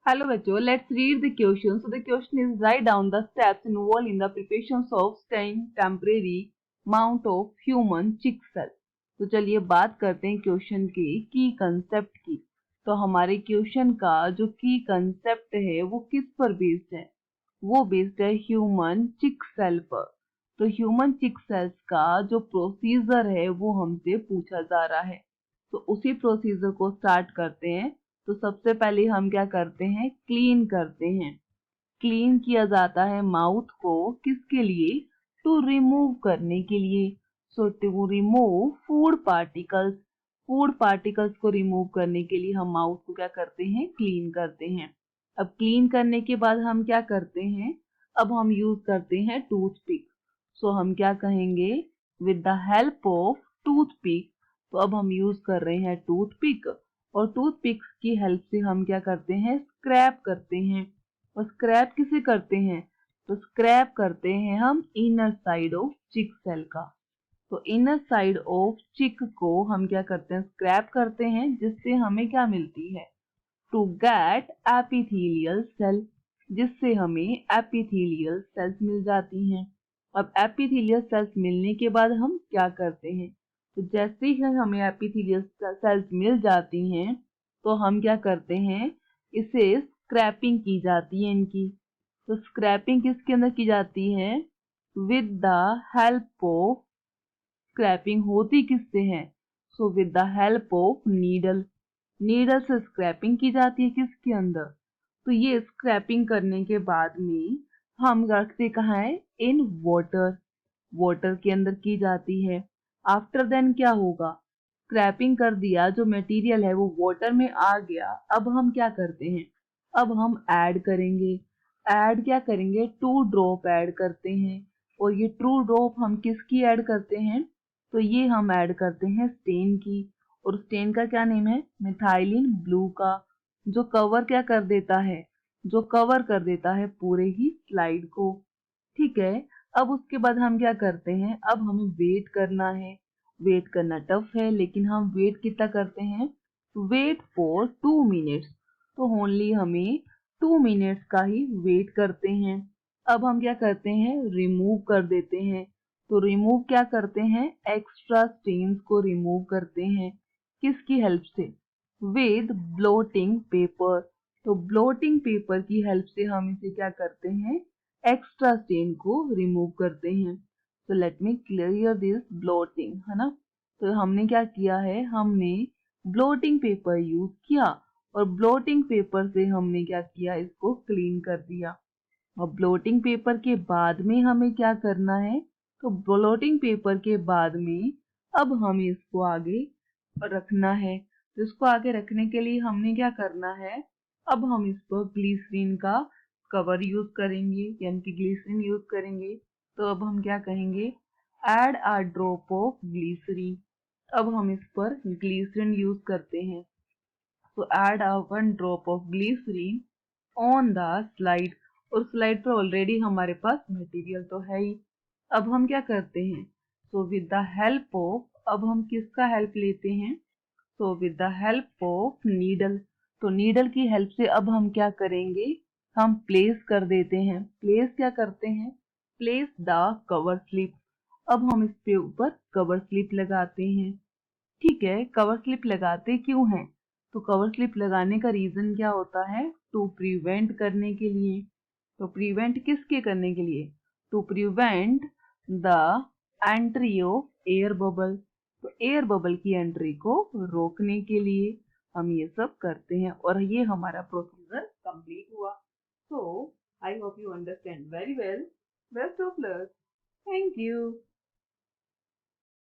Hello बच्चों, let's read the question. So the question is write down the steps involved in the preparations of stain temporary mount of human chick cell. तो चलिए बात करते हैं question के की concept की। तो हमारे क्वेश्चन का जो की कंसेप्ट है वो किस पर बेस्ड है? वो बेस्ड है ह्यूमन चिक सेल पर। तो ह्यूमन चिक सेल्स का जो प्रोसीजर है वो हमसे पूछा जा रहा है। तो उसी प्रोसीजर को स्टार्ट करते हैं। तो सबसे पहले हम क्या करते हैं, क्लीन करते हैं। क्लीन किया जाता है माउथ को, किसके लिए? टू रिमूव करने के लिए। So to remove food particles. Food particles को रिमूव करने के लिए हम माउथ को क्या करते हैं, क्लीन करते हैं। अब क्लीन करने के बाद हम क्या करते हैं, अब हम यूज करते हैं टूथपिक। सो हम क्या कहेंगे, with the help of toothpick. तो अब हम यूज कर रहे हैं टूथपिक, और टूथपिक की हेल्प से हम क्या करते हैं, स्क्रैप करते हैं। और स्क्रैप किसे करते हैं? तो स्क्रैप करते हैं हम इनर साइड ऑफ चिक सेल का। तो इनर साइड ऑफ चिक को हम क्या करते हैं, स्क्रैप करते हैं, जिससे हमें क्या मिलती है, टू गेट एपिथेलियल सेल, जिससे हमें एपिथेलियल सेल्स मिल जाती हैं। अब एपिथेलियल सेल्स मिलने के बाद हम क्या करते हैं, तो जैसे ही हमें एपिथेलियल सेल्स मिल जाती हैं तो हम क्या करते हैं, इसे स्क्रैपिंग की जाती है इनकी। तो स्क्रैपिंग किसके अंदर की जाती है, with the help of, scraping होती किससे है, so with the help of needle. Needle से स्क्रैपिंग की जाती है किसके अंदर, तो ये स्क्रैपिंग करने के बाद में हम रखते कहाँ है, इन वाटर। वाटर के अंदर की जाती है। आफ्टर देन क्या होगा, स्क्रैपिंग कर दिया, जो मटेरियल है वो वाटर में आ गया। अब हम क्या करते हैं, अब हम ऐड करेंगे। ऐड क्या करेंगे, 2 ड्रॉप ऐड करते हैं। और ये 2 ड्रॉप हम किसकी ऐड करते हैं, तो ये हम ऐड करते हैं स्टेन की। और स्टेन का क्या नेम है, मिथाइलिन ब्लू का, जो कवर क्या कर देता है, जो कवर कर देता है पूरे ही स्लाइड को। ठीक है। अब उसके बाद हम क्या करते हैं, अब हमें वेट करना है। वेट करना टफ है, लेकिन हम वेट कितना करते हैं, वेट फॉर 2 मिनट्स। तो ओनली हमें 2 मिनट्स का ही वेट करते हैं। अब हम क्या करते हैं, रिमूव कर देते हैं। तो रिमूव क्या करते हैं, एक्स्ट्रा स्टेन्स को रिमूव करते हैं, किसकी हेल्प से, विद ब्लोटिंग पेपर। तो ब्लोटिंग पेपर की हेल्प से हम इसे क्या करते हैं, एक्स्ट्रा स्टेन को रिमूव करते हैं। तो let me clear this blotting, है ना। तो हमने क्या किया है, हमने ब्लोटिंग पेपर यूज किया, और ब्लोटिंग पेपर से हमने क्या किया, इसको क्लीन कर दिया। और ब्लोटिंग पेपर के बाद में हमें क्या करना है, तो ब्लोटिंग पेपर के बाद में अब हमें इसको आगे रखना है। तो इसको आगे रखने के लिए हमने क्या करना है, अब हम इस पर ग्लिसरीन का कवर यूज करेंगे, यानी कि ग्लिसरीन यूज करेंगे। तो अब हम क्या कहेंगे, add a drop of glycerine. अब हम इस पर ग्लिसरीन यूज करते हैं। तो add a 1 drop of glycerine on the slide. और स्लाइड पर ऑलरेडी हमारे पास मटेरियल तो है ही। अब हम क्या करते हैं, सो विद द हेल्प ऑफ, अब हम किसका हेल्प लेते हैं, सो with the help of needle. तो नीडल की हेल्प से अब हम क्या करेंगे, हम प्लेस कर देते हैं। प्लेस क्या करते हैं, प्लेस द कवर स्लिप। अब हम इसके ऊपर कवर स्लिप लगाते हैं। ठीक है, कवर स्लिप लगाते क्यों हैं, तो कवर स्लिप लगाने का रीजन क्या होता है, टू प्रिवेंट करने के लिए। तो प्रिवेंट किसके करने के लिए, to prevent the entry of air bubble. तो एयर बबल की एंट्री को रोकने के लिए हम ये सब करते हैं, और ये हमारा प्रोसीजर कंप्लीट हुआ। So I hope you understand very well. Best of luck. Thank you.